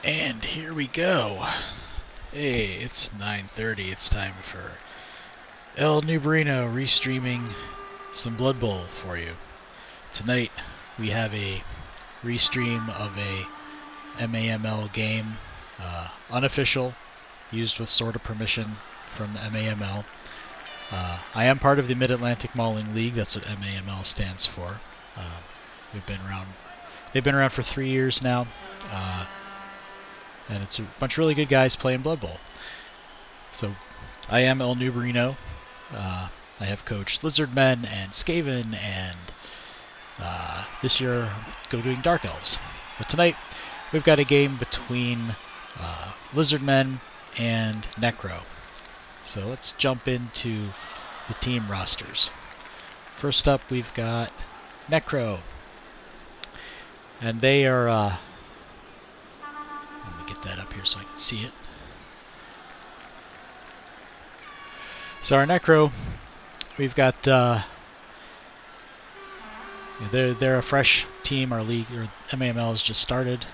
And here we go. Hey, it's 9:30. It's time for El Nubrino restreaming some Blood Bowl for you. Tonight we have a restream of a MAML game, unofficial, used with sort of permission from the MAML. I am part of the Mid-Atlantic Mauling League. That's what MAML stands for. We've been around. They've been around for 3 years now. And it's a bunch of really good guys playing Blood Bowl. So, I am El Nubrino. I have coached Lizardmen and Skaven, and this year I'm doing Dark Elves. But tonight, we've got a game between Lizardmen and Necro. So let's jump into the team rosters. First up, we've got Necro. And they are... let me get that up here so I can see it. So our Necro, we've got... they're a fresh team. Our league, or MAML, has just started.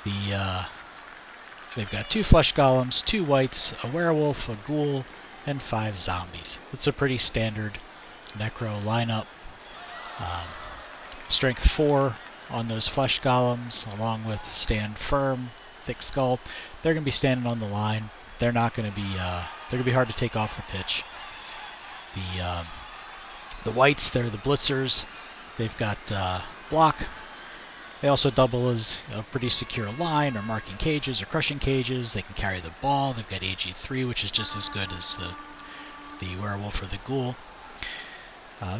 They've got 2 flesh golems, 2 whites, a werewolf, a ghoul, and 5 zombies. It's a pretty standard Necro lineup. Strength 4 on those flesh golems, along with stand firm, thick skull. They're going to be standing on the line. They're not going to be. They're going to be hard to take off the pitch. The whites, they're the blitzers. They've got block. They also double as a pretty secure line, or marking cages, or crushing cages. They can carry the ball. They've got AG3, which is just as good as the werewolf or the ghoul.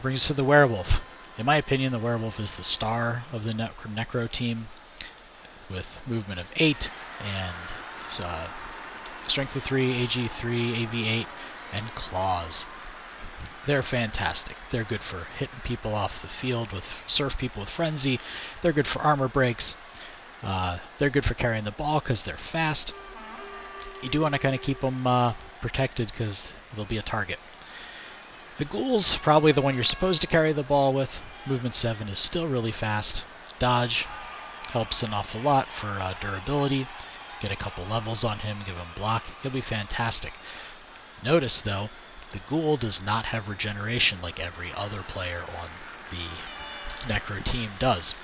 Brings us to the werewolf. In my opinion, the werewolf is the star of the Necro team, with movement of 8 and strength of 3, AG3, AV8, and claws. They're fantastic. They're good for hitting people off the field, surf people with frenzy. They're good for armor breaks. They're good for carrying the ball because they're fast. You do want to kind of keep them protected because they'll be a target. The ghoul's probably the one you're supposed to carry the ball with. Movement 7 is still really fast. Dodge helps an awful lot for durability. Get a couple levels on him, give him block. He'll be fantastic. Notice, though, the ghoul does not have regeneration like every other player on the Necro team does.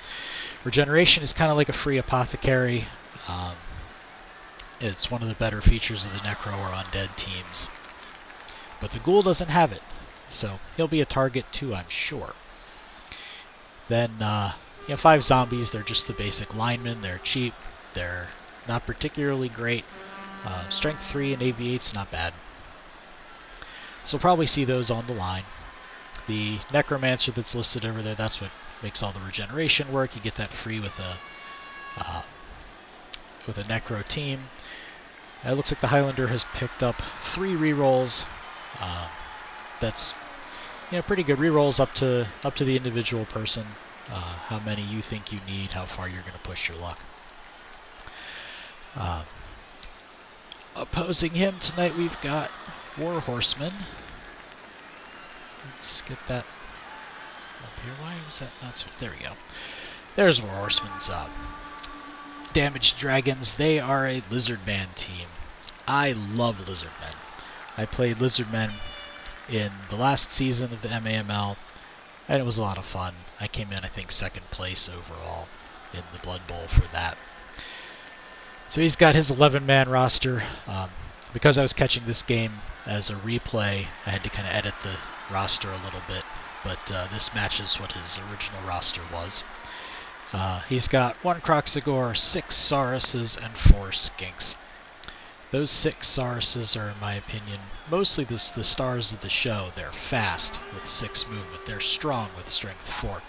Regeneration is kind of like a free apothecary. It's one of the better features of the Necro or undead teams. But the ghoul doesn't have it. So he'll be a target too, I'm sure. Then, 5 zombies. They're just the basic linemen. They're cheap. They're not particularly great. Strength 3 and AV8's not bad. So we'll probably see those on the line. The Necromancer that's listed over there, that's what makes all the regeneration work. You get that free with a Necro team. It looks like the Highlander has picked up 3 rerolls. That's pretty good. Rerolls up to the individual person. How many you think you need, how far you're going to push your luck. Opposing him tonight, we've got War Horseman. Let's get that up here. Why was that not so? There we go. There's War Horseman's Damaged Dragons. They are a Lizardman team. I love Lizardmen. I played Lizardmen in the last season of the MAML, and it was a lot of fun. I came in, I think, 2nd place overall in the Blood Bowl for that. So he's got his 11-man roster. Because I was catching this game as a replay, I had to kind of edit the roster a little bit, but this matches what his original roster was. He's got 1 Kroxigor, 6 Sauruses, and 4 Skinks. Those 6 Sauruses are, in my opinion, mostly the stars of the show. They're fast with 6 movement. They're strong with strength 4.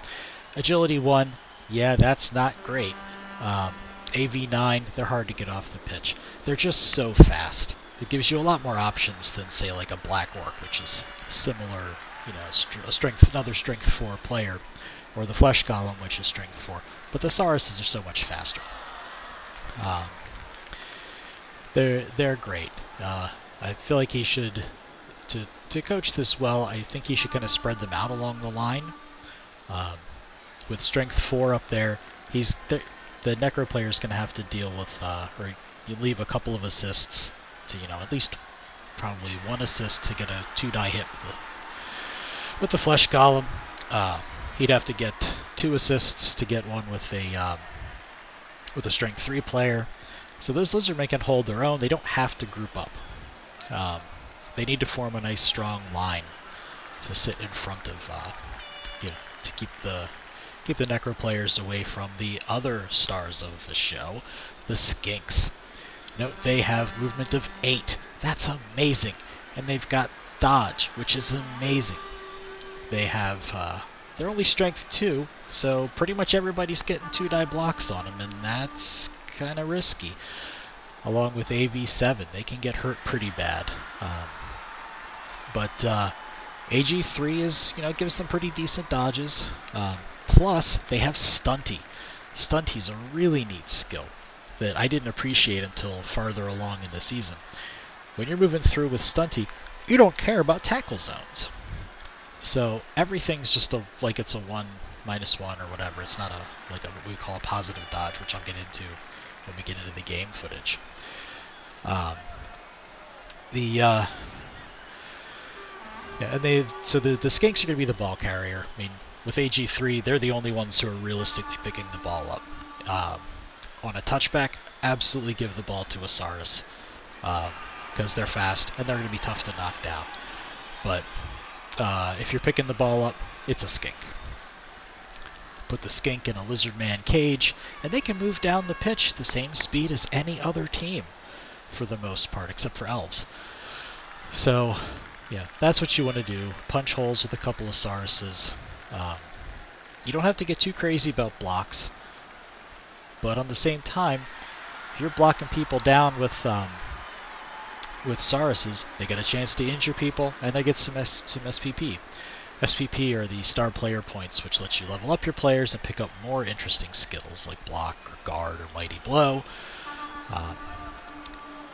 Agility 1, yeah, that's not great. AV9, they're hard to get off the pitch. They're just so fast. It gives you a lot more options than, say, like a Black Orc, which is similar, another strength 4 player, or the Flesh Golem, which is strength 4. But the Sauruses are so much faster. They're great. I feel like he should, to coach this well, I think he should kind of spread them out along the line. With strength 4 up there, the Necro player is going to have to deal with, or you leave a couple of assists to, at least probably one assist to get a 2-die hit with the Flesh Golem. He'd have to get 2 assists to get one with a Strength 3 player. So those lizardmen can hold their own. They don't have to group up. They need to form a nice strong line to sit in front of, to keep the Necro players away from the other stars of the show, the Skinks. Note they have movement of 8. That's amazing. And they've got dodge, which is amazing. They have, they're only strength 2, so pretty much everybody's getting 2-die blocks on them, and that's kind of risky. Along with AV7, they can get hurt pretty bad. But AG3 is, gives them pretty decent dodges. Plus, they have Stunty. Stunty's a really neat skill that I didn't appreciate until farther along in the season. When you're moving through with Stunty, you don't care about tackle zones. So everything's just like it's a 1, -1 or whatever. It's not what we call a positive dodge, which I'll get into when we get into the game footage. The Skinks are going to be the ball carrier. I mean, with AG3, they're the only ones who are realistically picking the ball up. On a touchback, absolutely give the ball to Osiris, because they're fast and they're going to be tough to knock down. But if you're picking the ball up, it's a Skink. Put the Skink in a Lizardman cage, and they can move down the pitch the same speed as any other team, for the most part, except for Elves. So, yeah, that's what you want to do. Punch holes with a couple of Sarises. You don't have to get too crazy about blocks, but on the same time, if you're blocking people down with Sarises, they get a chance to injure people, and they get some SPP. SPP are the star player points, which lets you level up your players and pick up more interesting skills like block or guard or mighty blow.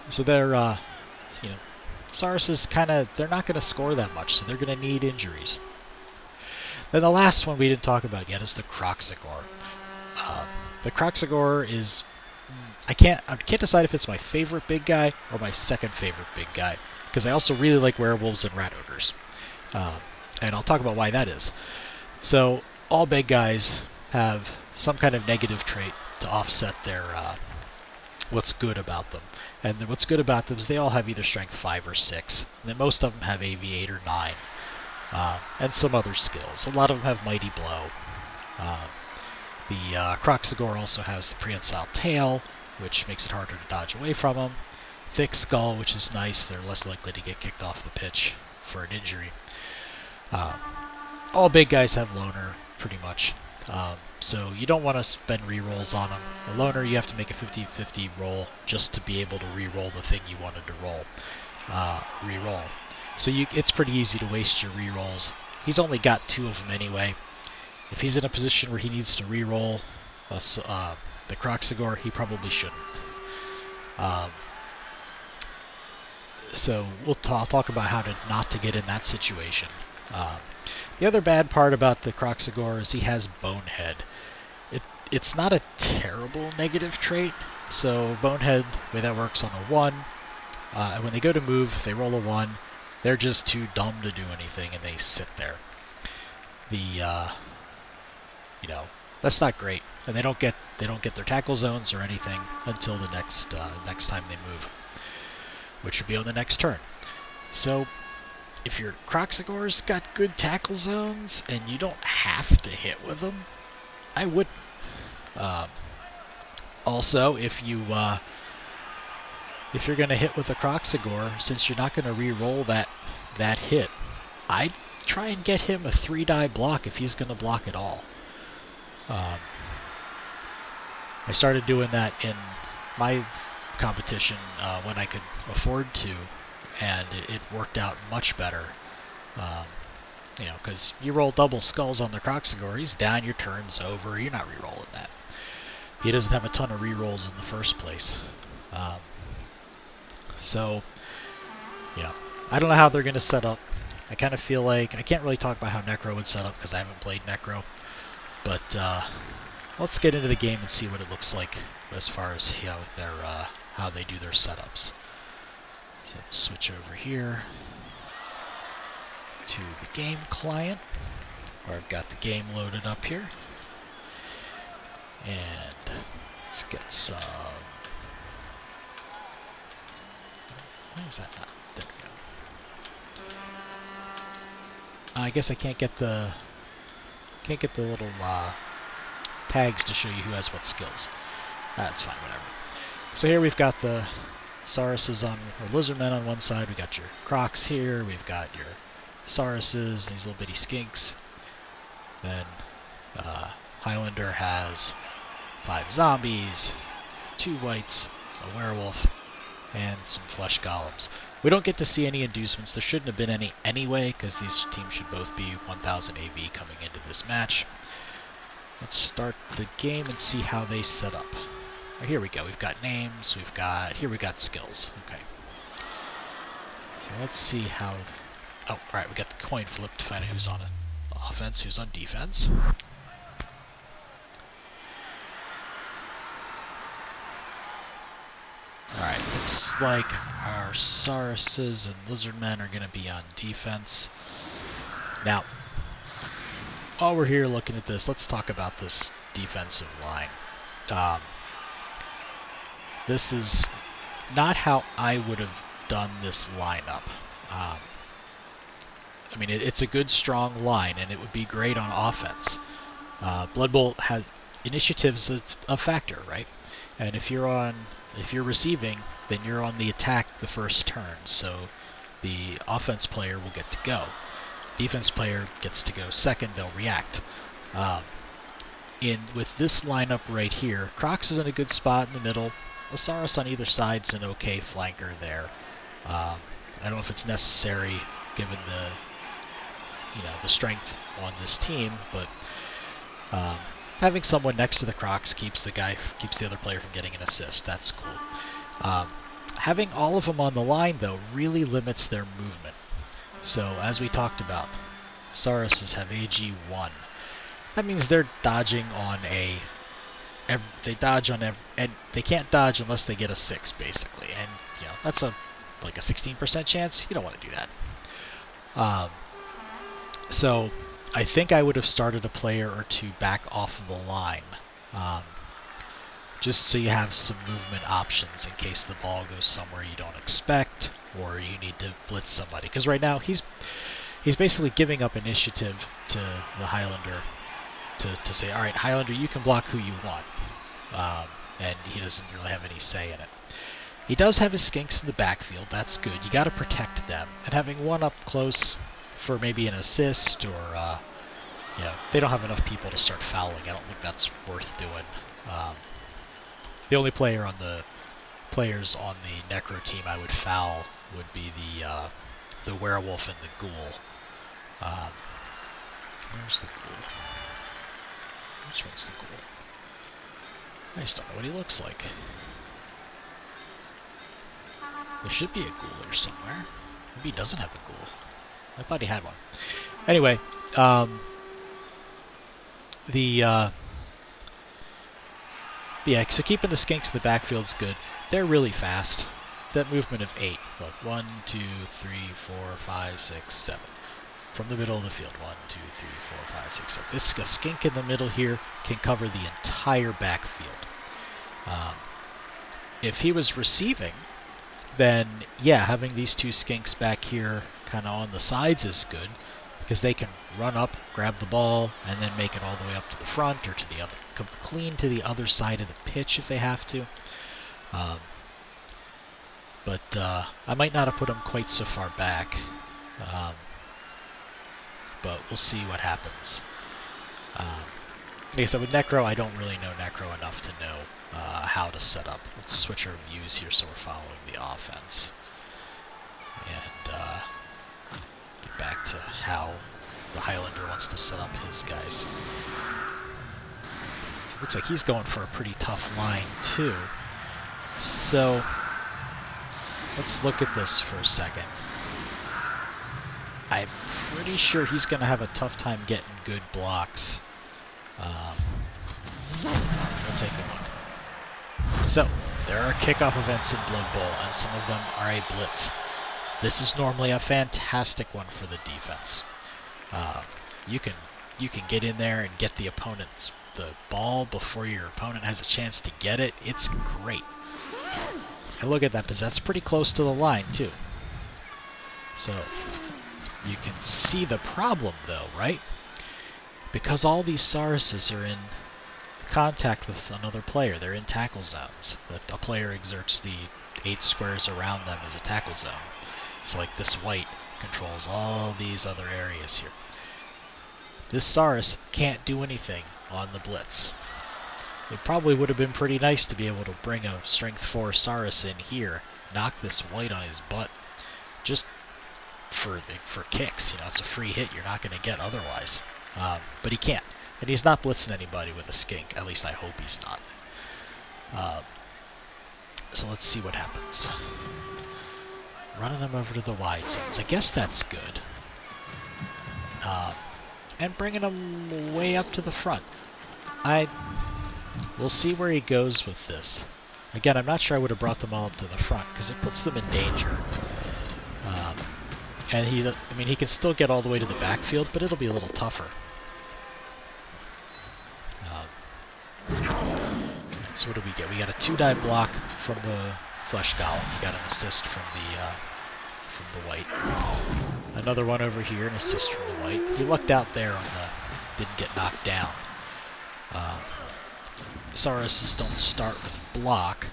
So they're, Sarises they're not going to score that much, so they're going to need injuries. Then the last one we didn't talk about yet is the Kroxigor. The Kroxigor is, I can't decide if it's my favorite big guy or my second favorite big guy, because I also really like werewolves and rat ogres. And I'll talk about why that is. So all big guys have some kind of negative trait to offset their what's good about them. And what's good about them is they all have either strength 5 or 6. And then most of them have AV8 or 9. And some other skills. A lot of them have mighty blow. The Kroxigor also has the prehensile tail, which makes it harder to dodge away from them. Thick skull, which is nice. They're less likely to get kicked off the pitch for an injury. All big guys have loner, pretty much. So you don't want to spend rerolls on them. A loner, you have to make a 50-50 roll just to be able to reroll the thing you wanted to reroll. So it's pretty easy to waste your rerolls. He's only got 2 of them anyway. If he's in a position where he needs to reroll the Kroxigor, he probably shouldn't. So I'll talk about how not to get in that situation. The other bad part about the Kroxigor is he has Bonehead. It's not a terrible negative trait. So Bonehead, the way that works on a 1, and when they go to move, if they roll a 1, they're just too dumb to do anything, and they sit there. That's not great, and they don't get their tackle zones or anything until the next time they move, which would be on the next turn. So if your Kroxigor's got good tackle zones and you don't have to hit with them, I wouldn't. Also, if you're going to hit with a Kroxigor, since you're not going to re-roll that hit, I'd try and get him a 3-die block if he's going to block at all. I started doing that in my competition when I could afford to, and it worked out much better. Because you roll double skulls on the Kroxigor, he's down, your turn's over, you're not re-rolling that. He doesn't have a ton of re-rolls in the first place. I don't know how they're going to set up. I kind of feel like, I can't really talk about how Necro would set up because I haven't played Necro, but Let's get into the game and see what it looks like as far as how they do their setups. So switch over here to the game client, where I've got the game loaded up here. And let's get some... Why is that not? There we go. I guess I can't get the little tags to show you who has what skills. That's fine, whatever. So here we've got the Sauruses or Lizardmen on one side. We got your Crocs here. We've got your Sauruses, these little bitty skinks. Then Highlander has 5 zombies, 2 whites, a werewolf, and some flesh golems. We don't get to see any inducements. There shouldn't have been any anyway, because these teams should both be 1000 AV coming into this match. Let's start the game and see how they set up. Oh, here we go. We've got names. We've got skills. Okay. So let's see how... Oh, alright, we got the coin flip to find out who's on offense, who's on defense. Alright, looks like our Sauruses and Lizardmen are going to be on defense. Now, while we're here looking at this, let's talk about this defensive line. This is not how I would have done this lineup. I mean, it's a good, strong line, and it would be great on offense. Blood Bowl has initiative's a factor, right? And if you're receiving, then you're on the attack the first turn, so the offense player will get to go. Defense player gets to go second, they'll react. With this lineup right here, Crocs is in a good spot in the middle. Saurus on either side's an okay flanker there. I don't know if it's necessary given the strength on this team, but having someone next to the Crocs keeps the other player from getting an assist. That's cool. Having all of them on the line, though, really limits their movement. So, as we talked about, Sauruses have AG1. That means they're dodging on and they can't dodge unless they get a 6, basically. And that's like a 16% chance. You don't want to do that. So, I think I would have started a player or two back off of the line, just so you have some movement options in case the ball goes somewhere you don't expect, or you need to blitz somebody. Because right now he's basically giving up initiative to the Highlander to say, all right, Highlander, you can block who you want, and he doesn't really have any say in it. He does have his skinks in the backfield. That's good. You got to protect them, and having one up close for maybe an assist, or they don't have enough people to start fouling. I don't think that's worth doing. The only players on the Necro team I would foul would be the werewolf and the ghoul. Where's the ghoul? Which one's the ghoul? I just don't know what he looks like. There should be a ghoul there somewhere. Maybe he doesn't have a ghoul. I thought he had one. Anyway, so keeping the skinks in the backfield's good. They're really fast. That movement of 8. Look, 1, 2, 3, 4, 5, 6, 7. From the middle of the field. 1, 2, 3, 4, 5, 6, 7. This skink in the middle here can cover the entire backfield. If he was receiving, then having these 2 skinks back here kind of on the sides is good, because they can run up, grab the ball, and then make it all the way up to the front or to the other, come clean to the other side of the pitch if they have to. But I might not have put them quite so far back. But we'll see what happens. Like I said, with Necro, I don't really know Necro enough to know how to set up. Let's switch our views here so we're following the offense. And get back to how the Highlander wants to set up his guys. So it looks like he's going for a pretty tough line too. So let's look at this for a second. I'm pretty sure he's going to have a tough time getting good blocks. We'll take a look. So, there are kickoff events in Blood Bowl, and some of them are a blitz. This is normally a fantastic one for the defense. You can get in there and get the ball before your opponent has a chance to get it. It's great. And look at that, because that's pretty close to the line too. So you can see the problem though, right? Because all these Sauruses are in contact with another player. They're in tackle zones. A player exerts the 8 squares around them as a tackle zone. So like this white controls all these other areas here. This Saurus can't do anything on the blitz. It probably would have been pretty nice to be able to bring a strength 4 Saurus in here, knock this white on his butt, just for kicks. You know, it's a free hit you're not going to get otherwise. But he can't. And he's not blitzing anybody with a skink. At least I hope he's not. So let's see what happens. Running him over to the wide zones. I guess that's good. And bringing him way up to the front. We'll see where he goes with this. Again, I'm not sure I would have brought them all up to the front because it puts them in danger. And he can still get all the way to the backfield, but it'll be a little tougher. So what do we get? We got a 2-die block from the Flesh Golem. We got an assist from the white. Another one over here, an assist from the white. He lucked out there on didn't get knocked down. Sauruses don't start with block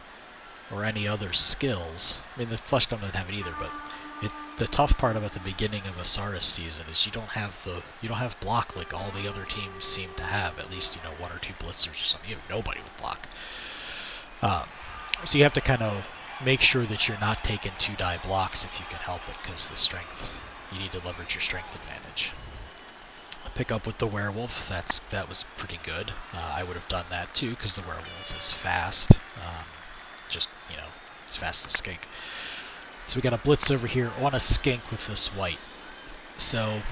or any other skills. I mean, the Flesh Golem doesn't have it either, but the tough part about the beginning of a Saurus season is you don't have block like all the other teams seem to have. At least 1 or 2 blitzers or something. You have nobody with block. So you have to kind of make sure that you're not taking 2-die blocks if you can help it, because you need to leverage your strength advantage. Pick up with the werewolf. That was pretty good. I would have done that too because the werewolf is fast. It's fast as skink. So we got a blitz over here on a skink with this white. So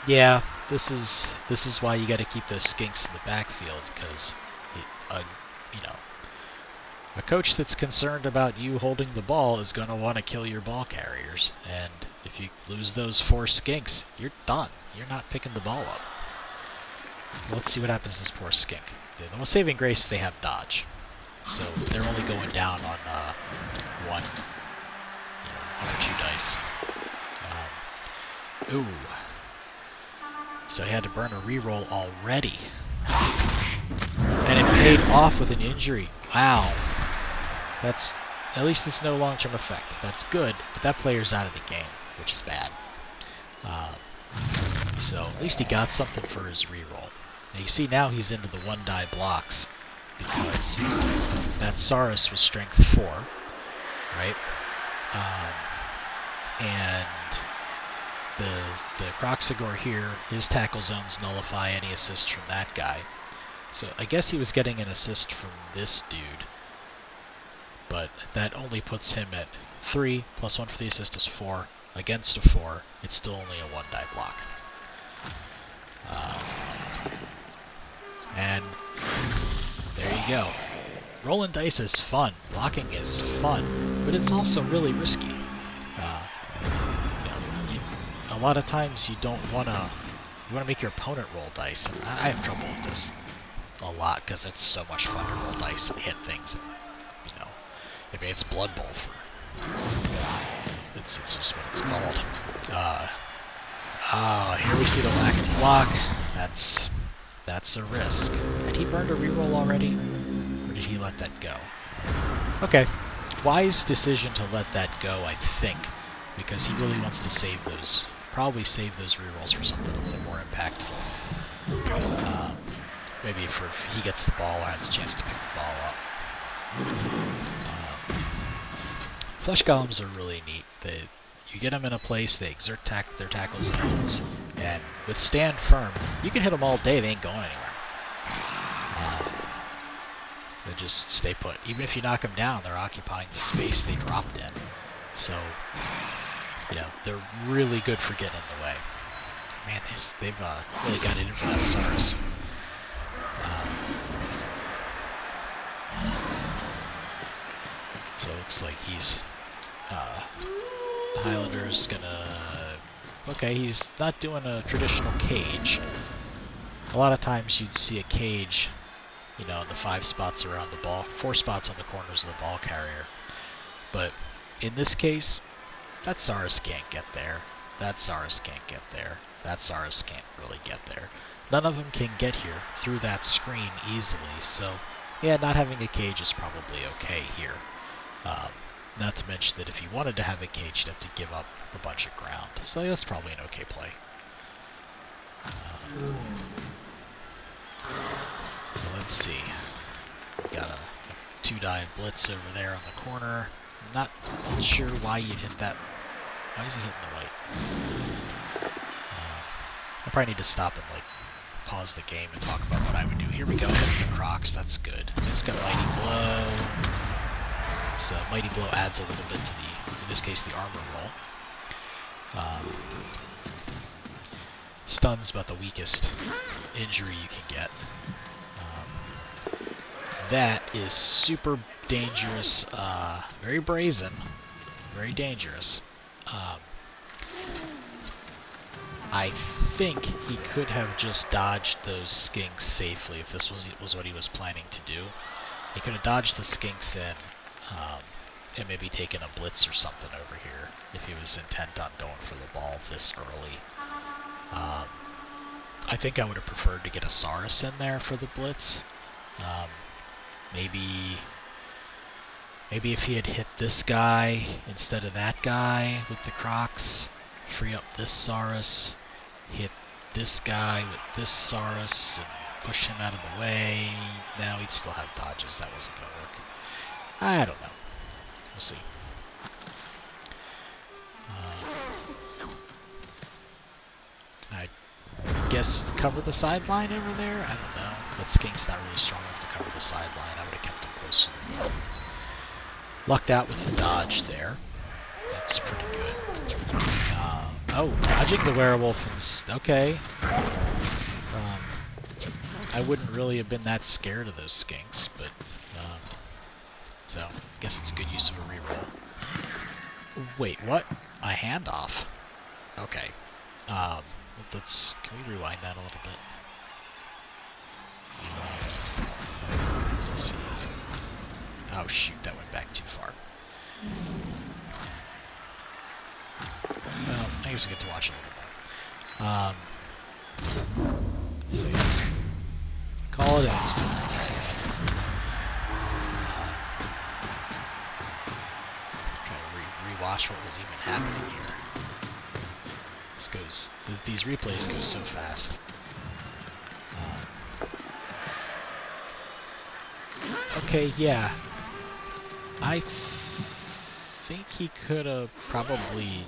yeah, this is why you got to keep those skinks in the backfield, because a coach that's concerned about you holding the ball is going to want to kill your ball carriers, and if you lose those 4 skinks, you're done. You're not picking the ball up. So let's see what happens to this poor skink. The most saving grace, they have dodge, so they're only going down on 1 or 2 dice. Ooh. So he had to burn a reroll already. And it paid off with an injury. Wow. At least it's no long-term effect. That's good, but that player's out of the game, which is bad. So at least he got something for his reroll. And you see now he's into the 1-die blocks because that Saurus was strength 4, right? And the Croxagore here, his tackle zones nullify any assist from that guy. So I guess he was getting an assist from this dude, but that only puts him at 3, plus 1 for the assist is 4. Against a 4, it's still only a 1-die block. And there you go. Rolling dice is fun. Blocking is fun, but it's also really risky. A lot of times you want to make your opponent roll dice. And I have trouble with this a lot because it's so much fun to roll dice and hit things. And, it's Blood Bowl it's just what it's called. Here we see the lack of block. That's a risk. Had he burned a reroll already? Or did he let that go? Okay. Wise decision to let that go, I think. Because he really wants to probably save those rerolls for something a little more impactful. Maybe if he gets the ball or has a chance to pick the ball up. Flesh Golems are really neat. You get them in a place, they exert their tackle zones, and with stand firm, you can hit them all day, they ain't going anywhere. They just stay put. Even if you knock them down, they're occupying the space they dropped in. So, they're really good for getting in the way. Man, they've really got it in for that Saurus. So it looks like he's Highlander's gonna. Okay, he's not doing a traditional cage. A lot of times you'd see a cage, you know, in the 5 spots around the ball, 4 spots on the corners of the ball carrier. But in this case, that Saurus can't get there. That Saurus can't get there. That Saurus can't really get there. None of them can get here through that screen easily, so yeah, not having a cage is probably okay here. Not to mention that if you wanted to have a cage, you'd have to give up a bunch of ground. So that's probably an okay play. So let's see. We got a 2-dive blitz over there on the corner. I'm not sure why you'd hit that. Why is he hitting the white? I probably need to stop and like pause the game and talk about what I would do. Here we go, hitting the Crocs. That's good. It's got Mighty Blow. So Mighty Blow adds a little bit to the, in this case, the armor roll. Stun's about the weakest injury you can get. That is super dangerous, very brazen, very dangerous. I think he could have just dodged those skinks safely if this was what he was planning to do. He could have dodged the skinks in and maybe taken a blitz or something over here if he was intent on going for the ball this early. I think I would have preferred to get a Saurus in there for the blitz. Maybe if he had hit this guy instead of that guy with the Crocs, free up this Saurus, hit this guy with this Saurus, and push him out of the way. Now he'd still have dodges. That wasn't going to work. I don't know. We'll see. I guess cover the sideline over there? I don't know. That Skink's not really strong enough to cover the sideline. I would have kept him close to the ball. Lucked out with the dodge there. That's pretty good. Oh, dodging the werewolf is okay. I wouldn't really have been that scared of those skinks, but so I guess it's a good use of a reroll. Wait, what? A handoff? Okay. Can we rewind that a little bit? Let's see. Oh shoot, that went back too far. Well, I guess we get to watch a little more. So yeah, call it instant. Try to rewatch what was even happening here. These replays go so fast. Okay, yeah. I think he could have probably...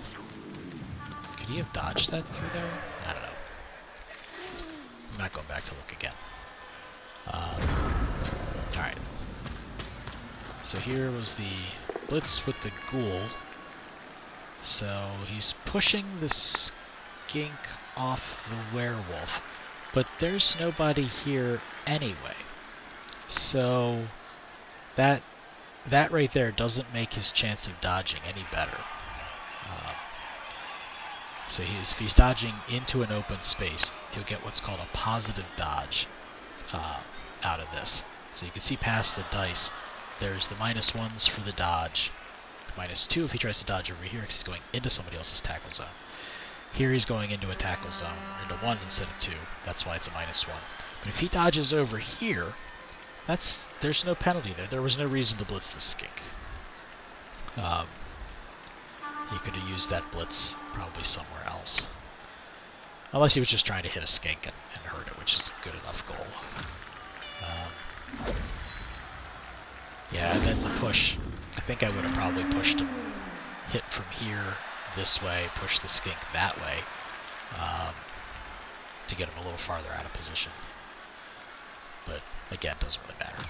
Could he have dodged that through there? I don't know. I'm not going back to look again. Alright. So here was the blitz with the ghoul. So he's pushing the skink off the werewolf. But there's nobody here anyway. So that right there doesn't make his chance of dodging any better. So if he's dodging into an open space, he'll get what's called a positive dodge out of this. So you can see past the dice, there's the -1s for the dodge, -2 if he tries to dodge over here because he's going into somebody else's tackle zone. Here he's going into a tackle zone, into 1 instead of 2. That's why it's a -1. But if he dodges over here, there's no penalty there. There was no reason to blitz the skink. He could have used that blitz probably somewhere else. Unless he was just trying to hit a skink and hurt it, which is a good enough goal. Yeah, and then the push. I think I would have probably pushed him, hit from here this way, push the skink that way, to get him a little farther out of position. But again, doesn't really matter.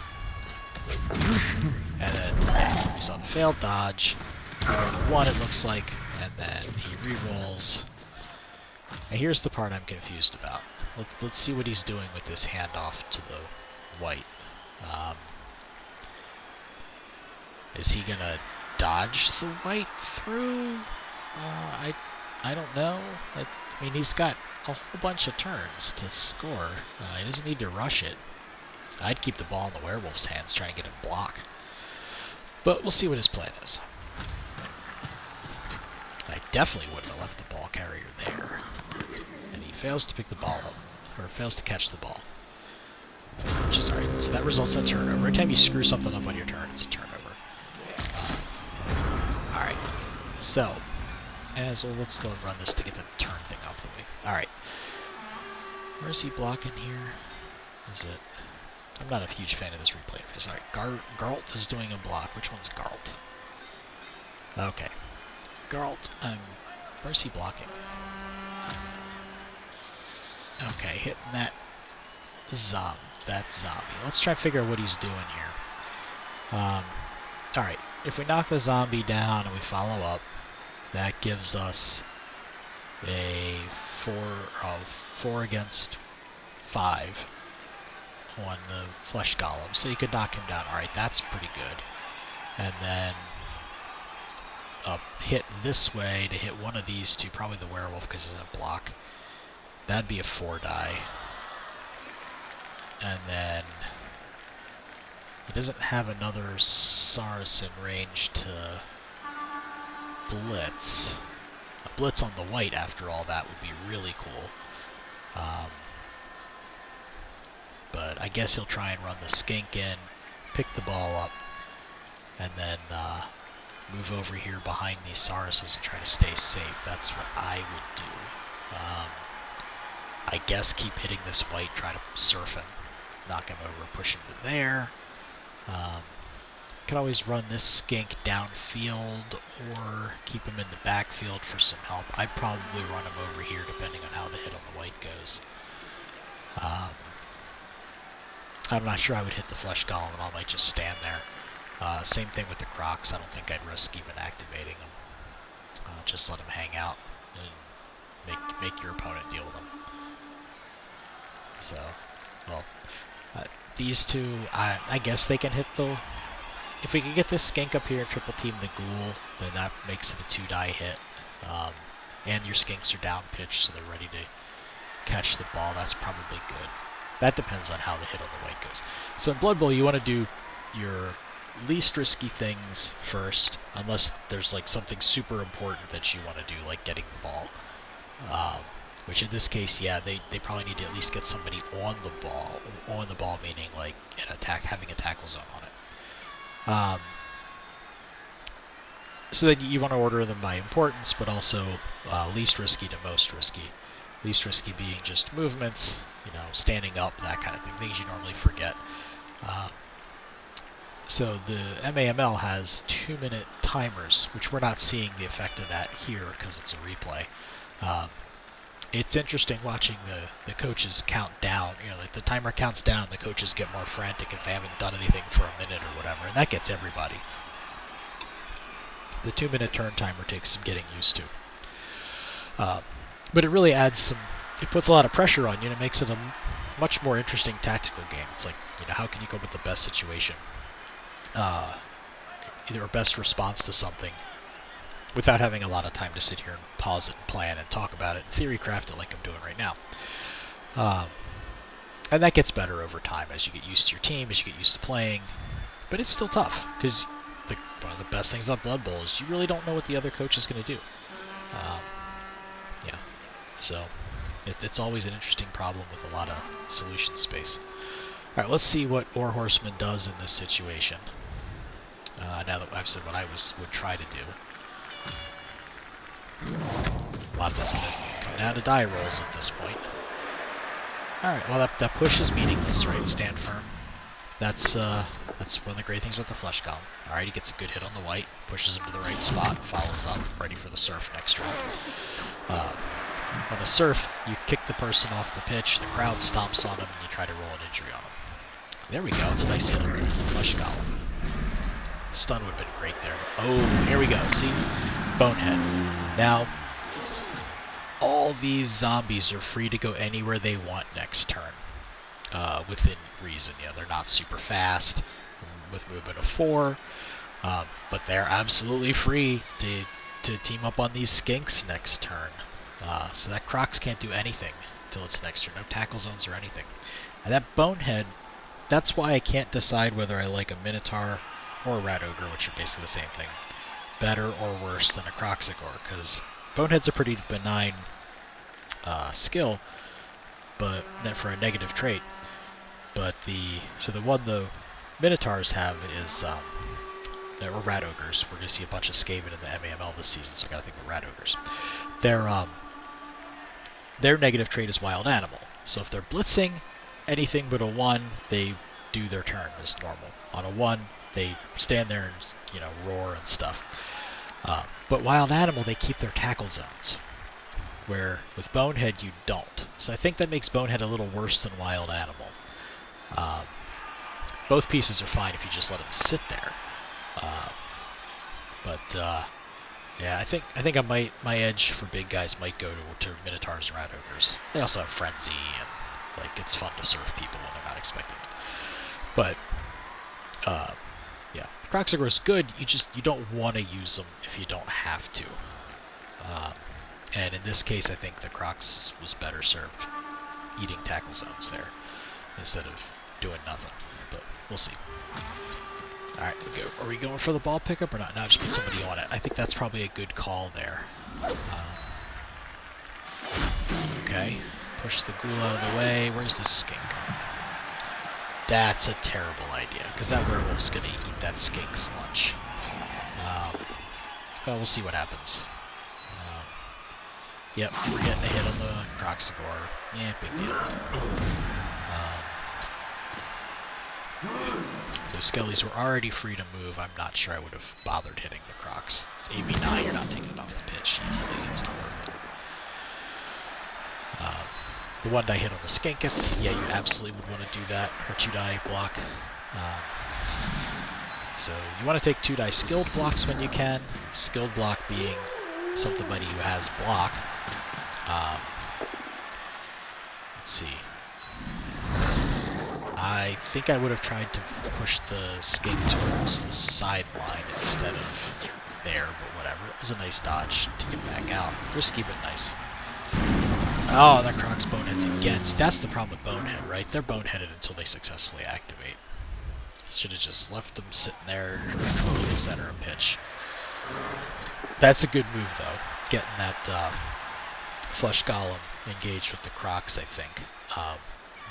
And then yeah, we saw the failed dodge. He already won, it looks like, and then he re-rolls. And here's the part I'm confused about. Let's see what he's doing with this handoff to the white. Is he gonna dodge the white through? I don't know. I mean, he's got a whole bunch of turns to score. He doesn't need to rush it. I'd keep the ball in the werewolf's hands, trying to get him block. But we'll see what his plan is. I definitely wouldn't have left the ball carrier there. And he fails to pick the ball up, or fails to catch the ball. Which is alright. So that results in a turnover. Every time you screw something up on your turn, it's a turnover. Alright. So, let's still run this to get the turn thing off the way. Alright. Where's he blocking here? Is it... I'm not a huge fan of this replay phase. Alright, Gart is doing a block. Which one's Gart? Okay. Gart, where's he blocking? Okay, hitting that zombie. Let's try to figure out what he's doing here. Alright, if we knock the zombie down and we follow up, that gives us a 4 against 5 on the flesh golem, so you could knock him down. Alright, that's pretty good. And then hit this way to hit one of these two, probably the werewolf because it's a block. That'd be a 4 die. And then he doesn't have another Saracen range to blitz. A blitz on the white after all that would be really cool. But I guess he'll try and run the skink in, pick the ball up, and then move over here behind these Saracens and try to stay safe. That's what I would do. I guess keep hitting this white, try to surf him, knock him over, push him to there. Could always run this skink downfield or keep him in the backfield for some help. I'd probably run him over here depending on how the hit on the white goes. I'm not sure I would hit the flesh golem and I might just stand there. Same thing with the Crocs. I don't think I'd risk even activating them. Just let them hang out and make your opponent deal with them. So, well, these two, I guess they can hit though. If we could get this skink up here and triple team the ghoul, then that makes it a 2 die hit. And your skinks are down pitched, so they're ready to catch the ball. That's probably good. That depends on how the hit on the white goes. So in Blood Bowl, you want to do your least risky things first, unless there's like something super important that you want to do, like getting the ball. Which in this case, yeah, they probably need to at least get somebody on the ball, meaning like having a tackle zone on it. So then you want to order them by importance, but also least risky to most risky. Least risky being just movements, standing up, that kind of thing, things you normally forget. So the MAML has 2-minute timers, which we're not seeing the effect of that here because it's a replay. It's interesting watching the coaches count down. Like the timer counts down, the coaches get more frantic if they haven't done anything for a minute or whatever, and that gets everybody. The 2-minute turn timer takes some getting used to. But it really it puts a lot of pressure on you, and it makes it a much more interesting tactical game. It's like, how can you come up with the best situation? Either a best response to something without having a lot of time to sit here and pause it and plan and talk about it and theory craft it like I'm doing right now. And that gets better over time as you get used to your team, as you get used to playing. But it's still tough, because one of the best things about Blood Bowl is you really don't know what the other coach is going to do. So it's always an interesting problem with a lot of solution space. Alright, let's see what Ore Horseman does in this situation. Now that I've said what I would try to do. A lot of that's going to come down to die rolls at this point. Alright, well that push is meaningless, right? Stand firm. That's one of the great things with the flesh golem. Alright, he gets a good hit on the white, pushes him to the right spot, follows up, ready for the surf next round. On a surf, you kick the person off the pitch, the crowd stomps on him, and you try to roll an injury on him. There we go, it's a nice hit on the flesh golem. Stun would have been great there. Oh, here we go, see? Bonehead. Now, all these zombies are free to go anywhere they want next turn. Within reason, they're not super fast, with movement of 4. But they're absolutely free to team up on these skinks next turn. So that Crocs can't do anything until its next turn. No tackle zones or anything. And that Bonehead, that's why I can't decide whether I like a Minotaur or a Rat Ogre, which are basically the same thing, better or worse than a Croxigore, because Bonehead's a pretty benign skill, but for a negative trait. But the one the Minotaurs have is or Rat Ogres. We're gonna see a bunch of Skaven in the MAML this season, so I gotta think the Rat Ogres. Their negative trait is Wild Animal. So if they're blitzing anything but a 1, they do their turn as normal. On a 1, they stand there and roar and stuff. But Wild Animal, they keep their tackle zones, where with Bonehead you don't. So I think that makes Bonehead a little worse than Wild Animal. Both pieces are fine if you just let them sit there. Yeah, I think my edge for big guys might go to Minotaurs and Rat Ogres. They also have Frenzy, and it's fun to serve people when they're not expecting it. But yeah, the Croxigore is good. You don't want to use them if you don't have to. And in this case, I think the Crocs was better served eating tackle zones there instead of doing nothing. But we'll see. Alright, are we going for the ball pickup or not? No, just put somebody on it. I think that's probably a good call there. Okay, push the ghoul out of the way. Where's the skink? That's a terrible idea, because that werewolf's going to eat that skink's lunch. Well, we'll see what happens. Yep, we're getting a hit on the Croxigore. Yeah, big deal. Those skellies were already free to move. I'm not sure I would have bothered hitting the Crocs. It's AB9, you're not taking it off the pitch easily. It's not worth it. The 1-die hit on the Skinkets, yeah, you absolutely would want to do that. Or 2-die block. So you want to take 2-die skilled blocks when you can. Skilled block being somebody who has block. Let's see. I think I would have tried to push the skink towards the sideline instead of there, but whatever. It was a nice dodge to get back out. Risky, but nice. Oh, that Crocs boneheads against. That's the problem with Bonehead, right? They're boneheaded until they successfully activate. Should have just left them sitting there controlling the center of pitch. That's a good move, though. Getting that Flesh Golem engaged with the Crocs, I think.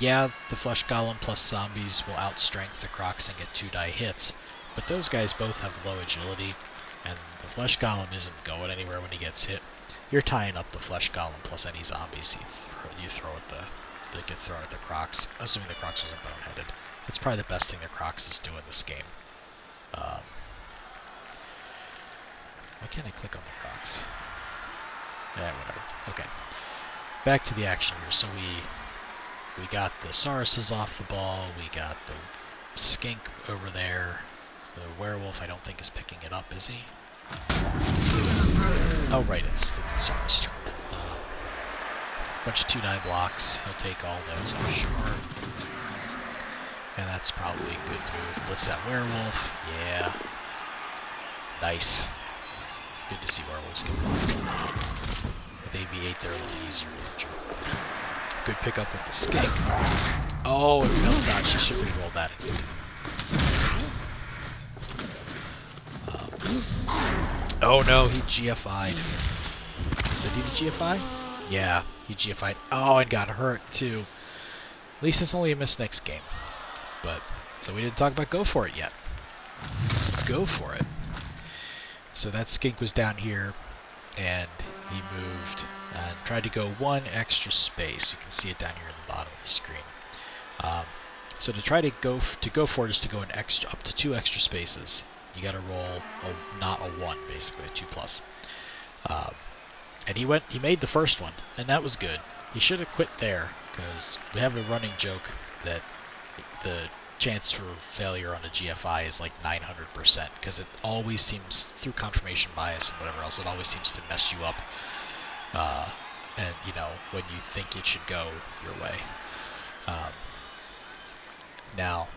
Yeah, the Flesh Golem plus zombies will outstrength the Crocs and get 2-die hits, but those guys both have low agility, and the Flesh Golem isn't going anywhere when he gets hit. You're tying up the Flesh Golem plus any zombies you throw at that get thrown at the Crocs, assuming the Crocs wasn't boneheaded. That's probably the best thing the Crocs is doing this game. Why can't I click on the Crocs? Yeah, whatever. Okay. Back to the action here. So we got the Sauruses off the ball. We got the skink over there. The werewolf, I don't think, is picking it up, is he? Oh, right, it's the Saurus turn. Bunch of 2-die blocks. He'll take all those, I'm sure. And that's probably a good move. Blitz that werewolf. Yeah. Nice. It's good to see werewolves get blocked. With AB8, they're a little easier to injure. Good pickup with the skink. Oh, and no dodge. She should re-roll that, I think. Oh no, he GFI'd. So did he GFI? Yeah, he GFI'd. Oh, and got hurt too. At least it's only a miss next game. But, so we didn't talk about go for it yet. Go for it. So that skink was down here, and he moved and tried to go 1 extra space. You can see it down here in the bottom of the screen. So to try to go for it is to go up to 2 extra spaces. You got to roll not a 1, basically a 2+. And he made the first one, and that was good. He should have quit there, because we have a running joke that the chance for failure on a GFI is like 900%, because it always seems, through confirmation bias and whatever else, it always seems to mess you up. And when you think it should go your way. Now,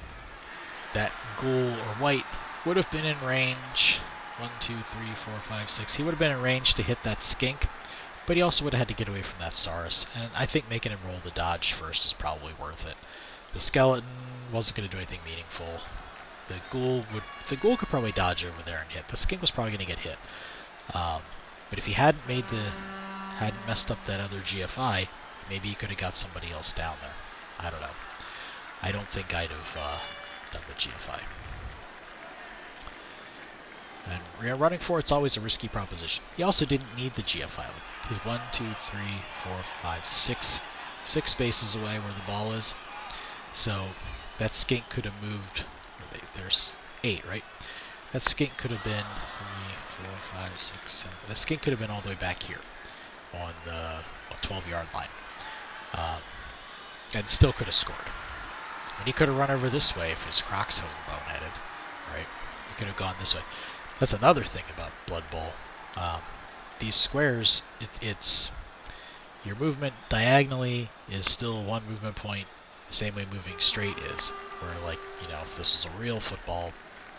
that ghoul or white would have been in range. 1, 2, 3, 4, 5, 6. He would have been in range to hit that skink, but he also would have had to get away from that Saurus. And I think making him roll the dodge first is probably worth it. The skeleton wasn't going to do anything meaningful. The ghoul could probably dodge over there and hit. The skink was probably going to get hit. But if he hadn't messed up that other GFI, maybe he could have got somebody else down there. I don't know. I don't think I'd have done the GFI. And running for it's always a risky proposition. He also didn't need the GFI. He's 1, 2, 3, 4, 5, 6 spaces away where the ball is. So that skink could have moved. There's 8, right? That skink could have been 3, 4, 5, 6, 7. That skink could have been all the way back here on the 12-yard line, and still could have scored. And he could have run over this way if his Crocs wasn't boneheaded, right? He could have gone this way. That's another thing about Blood Bowl. These squares, it's your movement diagonally is still 1 movement point, the same way moving straight is. Where, like, if this was a real football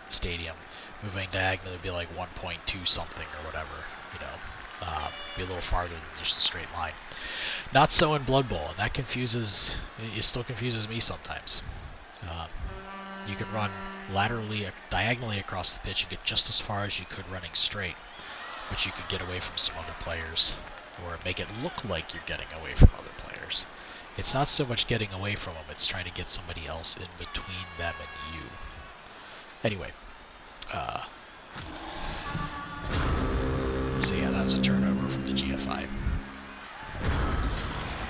stadium, moving diagonally would be like 1.2 something or whatever, be a little farther than just a straight line. Not so in Blood Bowl, and that still confuses me sometimes. You can run diagonally across the pitch and get just as far as you could running straight, but you could get away from some other players, or make it look like you're getting away from other players. It's not so much getting away from them, it's trying to get somebody else in between them and you. Anyway, so yeah, that was a turnover from the GFI.